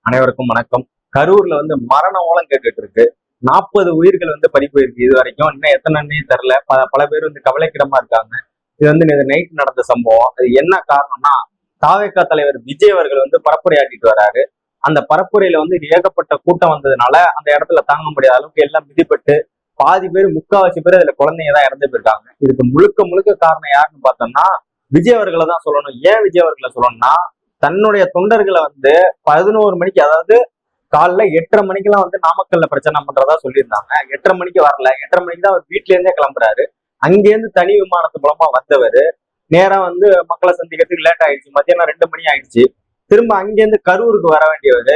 அனைவருக்கும் வணக்கம். கரூர்ல மரண ஓலம் கேட்டுட்டு இருக்கு. 40 உயிர்கள் பறி போயிருக்கு இது வரைக்கும். இன்னும் எத்தனைன்னே தெரியல. பல பேர் கவலைக்கிடமா இருக்காங்க. இது நேற்று நைட் நடந்த சம்பவம். அது என்ன காரணம்னா, தாவேகா தலைவர் விஜய் அவர்கள் பரப்புரையாட்டிட்டு வராரு. அந்த பரப்புரையில ஏகப்பட்ட கூட்டம் வந்ததுனால அந்த இடத்துல தாங்க முடியாத அளவுக்கு எல்லாம் மிதிப்பட்டு பாதி பேர், முக்காவாசி பேர் அதுல குழந்தைங்க தான் இறந்து போயிருக்காங்க. இதுக்கு முழுக்க முழுக்க காரணம் யாருன்னு பார்த்தோம்னா விஜய் அவர்களை தான் சொல்லணும். ஏன் விஜய் அவர்களை சொல்லணும்னா, தன்னுடைய தொண்டர்களை 11 மணிக்கு, அதாவது காலைல 8:30 மணிக்கெல்லாம் நாமக்கல்ல பிரச்சனை பண்றதா சொல்லியிருந்தாங்க. 8:30 மணிக்கு வரல. 8:30 மணிக்கு தான் அவர் வீட்டுல இருந்தே கிளம்புறாரு. அங்கேருந்து தனி விமானத்து மூலமா வந்தவர் நேரா மக்களை சந்திக்கிறதுக்கு லேட் ஆயிடுச்சு. மத்தியானம் 2 மணி ஆயிடுச்சு. திரும்ப அங்கேருந்து கரூருக்கு வர வேண்டியவர்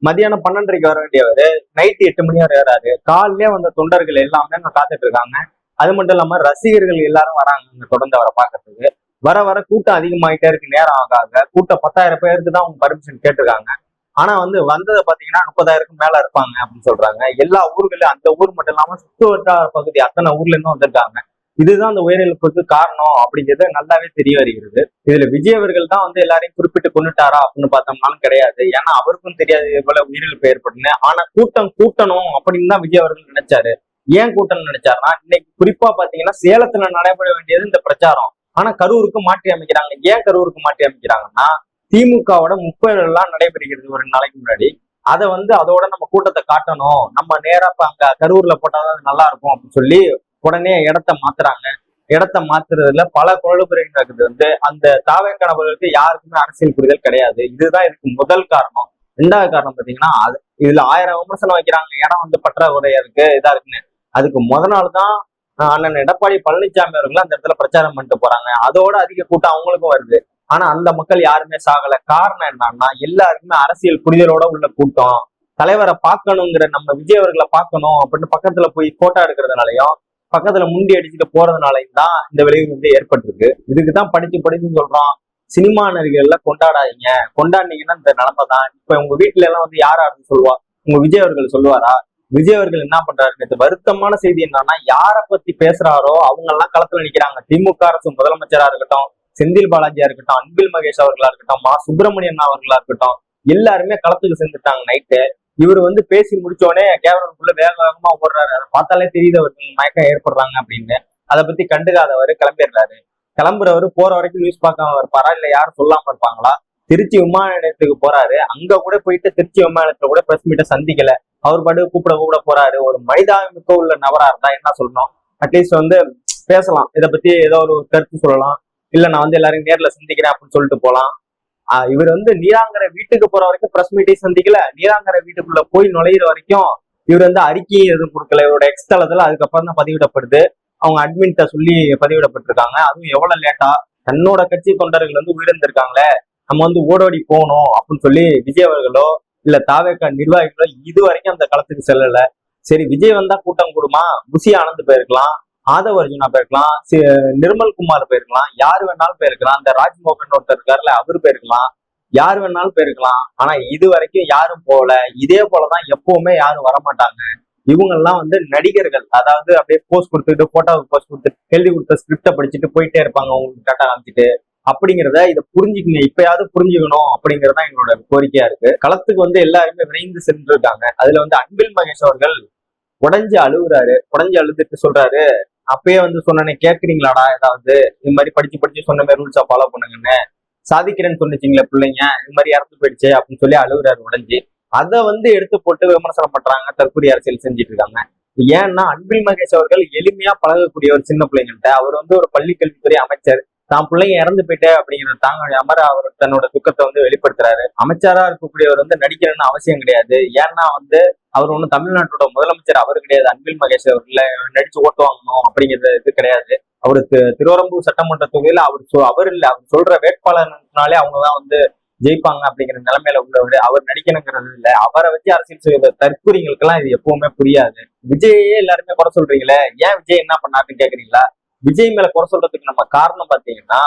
மத்தியானம் 12:30க்கு வர வேண்டியவர் நைட்டு 8 மணி வரை வராரு. காலையிலே வந்த தொண்டர்கள் எல்லாமே அங்க காத்துட்டு இருக்காங்க. அது மட்டும் இல்லாம ரசிகர்கள் எல்லாரும் வராங்க தொடர்ந்து அவரை பார்க்கறதுக்கு. வர வர கூட்டம் அதிகமாயிட்டே இருக்கு. நேரம் ஆக கூட்டம் 10,000 பேருக்கு தான் அவங்க பர்மிஷன் கேட்டிருக்காங்க. ஆனா வந்ததை பாத்தீங்கன்னா 30,000க்கும் மேல இருப்பாங்க அப்படின்னு சொல்றாங்க. எல்லா ஊர்களையும், அந்த ஊர் மட்டும் இல்லாம சுற்று வட்டார பகுதி அத்தனை ஊர்ல இருந்தும் வந்திருக்காங்க. இதுதான் அந்த உயிரிழப்புக்கு காரணம் அப்படிங்கிறது நல்லாவே தெரிய வருகிறது. இதுல விஜய் அவர்கள் தான் எல்லாரையும் குறிப்பிட்டு கொண்டுட்டாரா அப்படின்னு பார்த்தோம்னாலும் கிடையாது. ஏன்னா அவருக்கும் தெரியாது இது போல உயிரிழப்பு ஏற்படுன்னு. ஆனா கூட்டம் கூட்டணும் அப்படின்னு தான் விஜய் அவர்கள் நினைச்சாரு. ஏன் கூட்டம் நினைச்சாருன்னா, இன்னைக்கு குறிப்பா பாத்தீங்கன்னா சேலத்துல நடைபெற வேண்டியது இந்த பிரச்சாரம். ஆனா கரூருக்கு மாற்றி அமைக்கிறாங்க. ஏன் கரூருக்கு மாற்றி அமைக்கிறாங்கன்னா, திமுகவோட முப்பெல்லாம் நடைபெறுகிறது ஒரு 2 நாளைக்கு முன்னாடி. அதை அதோட நம்ம கூட்டத்தை காட்டணும், நம்ம நேரா அங்க கரூர்ல போட்டாதான் நல்லா இருக்கும் அப்படின்னு சொல்லி உடனே இடத்த மாத்துறாங்க. இடத்த மாத்துறதுல பல குழப்பங்கள் நடக்குது. அந்த தாவேகா நபர்களுக்கு யாருக்குமே அரசியல் புரிதல் கிடையாது. இதுதான் இதுக்கு முதல் காரணம். 2வது காரணம் பாத்தீங்கன்னா, இதுல 1000 விமர்சனம் வைக்கிறாங்க. இடம் பற்றாக்குறையா இருக்கு, இதா இருக்குன்னு. அதுக்கு நாள் தான் அண்ணன் எடப்பாடி பழனிசாமி அவர்கள் அந்த இடத்துல பிரச்சாரம் பண்ணிட்டு போறாங்க. அதோட அதிக கூட்டம் அவங்களுக்கும் வருது. ஆனா அந்த மக்கள் யாருமே சாகல. காரணம் என்னன்னா, எல்லாருக்குமே அரசியல் புரிதலோட உள்ள கூட்டம். தலைவரை பார்க்கணுங்கிற, நம்ம விஜய் அவர்களை பார்க்கணும் அப்படின்னு பக்கத்துல போய் போட்டோ எடுக்கிறதுனாலையும், பக்கத்துல முண்டி அடிச்சுட்டு போறதுனாலையும் தான் இந்த விளைவு ஏற்பட்டிருக்கு. இதுக்குதான் படிச்சு சொல்றோம், சினிமா நடிகர்கள்ல கொண்டாடாதீங்க. கொண்டாடினீங்கன்னா இந்த நிலைமை தான். இப்ப உங்க வீட்டுல எல்லாம் யாரா சொல்லுவா? உங்க விஜய் அவர்கள் சொல்லுவாரா? விஜய் அவர்கள் என்ன பண்றாரு? வருத்தமான செய்தி என்னன்னா, யாரை பத்தி பேசுறாரோ அவங்க எல்லாம் களத்துல நிக்கிறாங்க. திமுக அரசு முதலமைச்சரா இருக்கட்டும், செந்தில் பாலாஜியா இருக்கட்டும், அன்பில் மகேஷ் அவர்களா இருக்கட்டும், மா சுப்பிரமணியன் அவர்களா இருக்கட்டும், எல்லாருமே களத்துக்கு சேர்ந்துட்டாங்க. நைட்டு இவர் பேசி முடிச்சோடனே கேமராக்குள்ள வேக வேகமா ஓடுறாரு. அதை பார்த்தாலே தெரியுது அவருக்கு மயக்கம் ஏற்படுறாங்க அப்படின்னு. அதை பத்தி கண்டுக்காதவர் கிளம்பிடுறாரு. கிளம்புறவர் போற வரைக்கும் நியூஸ் பார்க்காம இருப்பாரா, இல்ல யாரும் சொல்லாம இருப்பாங்களா? திருச்சி விமான நிலையத்துக்கு போறாரு. அங்க கூட போயிட்டு திருச்சி விமான நிலையத்துல கூட பிரஸ் மீட்டை சந்திக்கல. அவர் பாட்டு கூப்பிட போறாரு. ஒரு மனிதாபிமிக்க உள்ள நபரா இருந்தா என்ன சொல்லணும்? அட்லீஸ்ட் பேசலாம், இதை பத்தி ஏதோ ஒரு கருத்து சொல்லலாம், இல்ல நான் எல்லாரையும் நேர்ல சந்திக்கிறேன் அப்படின்னு சொல்லிட்டு போலாம். இவர் நீலாங்கரை வீட்டுக்கு போற வரைக்கும் பிரஸ் மீட்டை சந்திக்கல. நீலாங்கரை வீட்டுக்குள்ள போய் நுழையிற வரைக்கும் இவர் அறிக்கையும் எதுவும் கொடுக்கல. இவரோட எக்ஸ் தளத்துல அதுக்கப்புறம் தான் பதிவிடப்படுது. அவங்க அட்மின்ட்ட சொல்லி பதிவிடப்பட்டிருக்காங்க. அதுவும் எவ்வளவு லேட்டா. தன்னோட கட்சி தொண்டர்கள் உயிரிழந்திருக்காங்களே, நம்ம ஓடோடி போகணும் அப்படின்னு சொல்லி விஜய் அவர்களோ இல்ல தாவேகா நிர்வாகிகளோ இது வரைக்கும் அந்த களத்துக்கு செல்லல. சரி, விஜய் வந்தா கூட்டம் கூடுமா? புசி ஆனந்த் போயிருக்கலாம், ஆதவ் அர்ஜுனா போயிருக்கலாம், நிர்மல்குமார் போயிருக்கலாம், யாரு வேணாலும் போயிருக்கலாம். அந்த ராஜ்மோகன் ஒருத்தர் இருக்காருல, அவரு போயிருக்கலாம், யாரு வேணாலும் போயிருக்கலாம். ஆனா இது வரைக்கும் யாரும் போகல. இதே போலதான் எப்பவுமே யாரும் வரமாட்டாங்க. இவங்க எல்லாம் நடிகர்கள். அதாவது அப்படியே போஸ்ட் கொடுத்துட்டு, போட்டோவுக்கு போஸ்ட் கொடுத்துட்டு, கேள்வி கொடுத்த ஸ்கிரிப்டை படிச்சுட்டு போயிட்டே இருப்பாங்க, உங்களுக்கு டாட்டா காமிச்சிட்டு. அப்படிங்கிறத இதை புரிஞ்சுக்கங்க, இப்பயாவது புரிஞ்சுக்கணும் அப்படிங்கறதா எங்களோட கோரிக்கையா இருக்கு. களத்துக்கு எல்லாருமே விரைந்து சென்று இருக்காங்க. அதுல அன்பில் மகேஷ் அவர்கள் உடஞ்சு அழுகுறாரு. உடஞ்சு அழுதுட்டு சொல்றாரு, அப்பயே சொன்னேனே கேக்குறீங்களாடா, ஏதாவது இது மாதிரி படிச்சு சொன்ன மாதிரி ரூல்ஸா ஃபாலோ பண்ணுங்கன்னு. சாதிக்கிறேன்னு சொன்னிச்சிங்களே பிள்ளைங்க, இது மாதிரி இறந்து போயிடுச்சு அப்படின்னு சொல்லி அழுகுறாரு உடஞ்சி. அதை எடுத்து போட்டு விமர்சனம் பண்றாங்க, தற்கொலை அரசியல் செஞ்சுட்டு இருக்காங்க. ஏன்னா அன்பில் மகேஷ் அவர்கள் எளிமையா பழகக்கூடிய ஒரு சின்ன பிள்ளைங்கள்ட்ட. அவர் ஒரு பள்ளி கல்வித்துறை அமைச்சர். தான் பிள்ளைங்க இறந்து போயிட்டே அப்படிங்கிற தாங்க அமர அவர் தன்னோட துக்கத்தை வெளிப்படுத்துறாரு. அமைச்சரா இருக்கக்கூடியவர் நடிக்கணும்னு அவசியம் கிடையாது. ஏன்னா அவர் தமிழ்நாட்டோட முதலமைச்சர் அவர் கிடையாது. அன்பில் மகேஷ் அவர்ல நடிச்சு ஓட்டு வாங்கணும் அப்படிங்கிறது இது கிடையாது. அவருக்கு திருவரம்பூர் சட்டமன்ற தொகுதியில அவர் இல்ல, அவர் சொல்ற வேட்பாளர்னாலே அவங்கதான் ஜெயிப்பாங்க அப்படிங்கிற நிலைமையில உள்ளவர். அவர் நடிக்கணுங்கிறது இல்ல. அவரை வச்சு அரசியல் செய்த தற்கொலைகளுக்கு எல்லாம் இது எப்பவுமே புரியாது. விஜயே எல்லாருமே குறை சொல்றீங்களே, ஏன் விஜய் என்ன பண்ணாருன்னு கேக்குறீங்களா? விஜய் மேல குறை சொல்றதுக்கு நம்ம காரணம் பாத்தீங்கன்னா,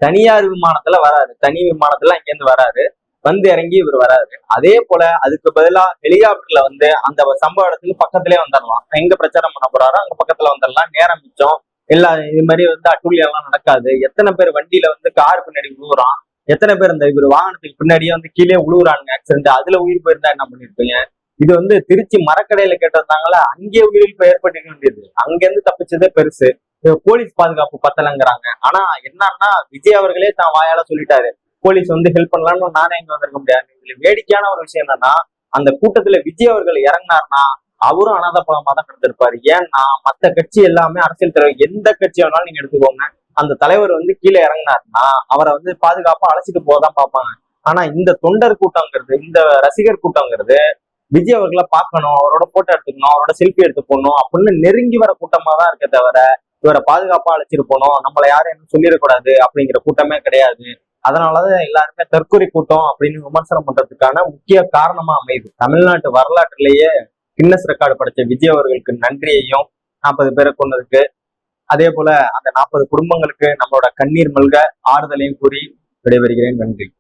தனியார் விமானத்துல வராரு, தனி விமானத்துல இங்கேருந்து வராரு, இறங்கி இவர் வராரு. அதே போல அதுக்கு பதிலா ஹெலிகாப்டர்ல அந்த சம்பவ இடத்துக்கு பக்கத்திலே வந்துடலாம். எங்க பிரச்சாரம் பண்ண போறாரோ அங்க பக்கத்துல வந்துடலாம். நேரம் மிச்சம். எல்லா இது மாதிரி அட்டூழியம் எல்லாம் நடக்காது. எத்தனை பேர் வண்டியில கார் பின்னாடி விழுவுறான், எத்தனை பேர் இந்த இவர் வாகனத்துக்கு பின்னாடியே வந்து கீழே உழுவுறானுங்க ஆக்சிடென்ட், அதுல உயிர் போயிருந்தா என்ன பண்ணிருப்பீங்க? இது வந்து திருச்சி மரக்கடையில கேட்டிருந்தாங்களா, அங்கே உயிரிழப்பு ஏற்பட்டிருக்க வேண்டியது, அங்க இருந்து தப்பிச்சதே பெருசு. போலீஸ் பாதுகாப்பு பத்தலங்கிறாங்க. ஆனா என்னன்னா, விஜய் அவர்களே தான் வாயால சொல்லிட்டாரு, போலீஸ் வந்து ஹெல்ப் பண்ணலாம்னு, நானே இங்க வந்திருக்க முடியாது. இதுல வேடிக்கையான ஒரு விஷயம் என்னன்னா, அந்த கூட்டத்துல விஜய் அவர்கள் இறங்கினார்னா அவரும் அனாதை பழமா தான் இருந்திருப்பாரு. ஏன்னா மத்த கட்சி எல்லாமே அரசியல் தலைவர், எந்த கட்சி வேணாலும் நீங்க எடுத்துக்கோங்க, அந்த தலைவர் வந்து கீழே இறங்கினாருன்னா அவரை வந்து பாதுகாப்பா அழைச்சிட்டு போதான் பார்ப்பாங்க. ஆனா இந்த தொண்டர் கூட்டங்கிறது, இந்த ரசிகர் கூட்டங்கிறது விஜய் அவர்களை பார்க்கணும், அவரோட போட்டோ எடுத்துக்கணும், அவரோட செல்ஃபி எடுத்து போகணும் அப்படின்னு நெருங்கி வர கூட்டமா தான் இருக்க தவிர, இவரை பாதுகாப்பா அழைச்சிட்டு போனோம், நம்மளை யாரும் என்ன சொல்லிடக்கூடாது அப்படிங்கிற கூட்டமே கிடையாது. அதனாலதான் எல்லாருமே தற்கொலை கூட்டம் அப்படின்னு விமர்சனம் பண்றதுக்கான முக்கிய காரணமா அமையுது. தமிழ்நாட்டு வரலாற்றிலேயே கின்னஸ் ரெக்கார்டு படைச்ச விஜய் அவர்களுக்கு நன்றியையும், 40 பேரை கொண்டதுக்கு, அதே போல அந்த 40 குடும்பங்களுக்கு நம்மளோட கண்ணீர் மல்க ஆறுதலையும் கூறி விடைபெறுகிறேன். நன்றி.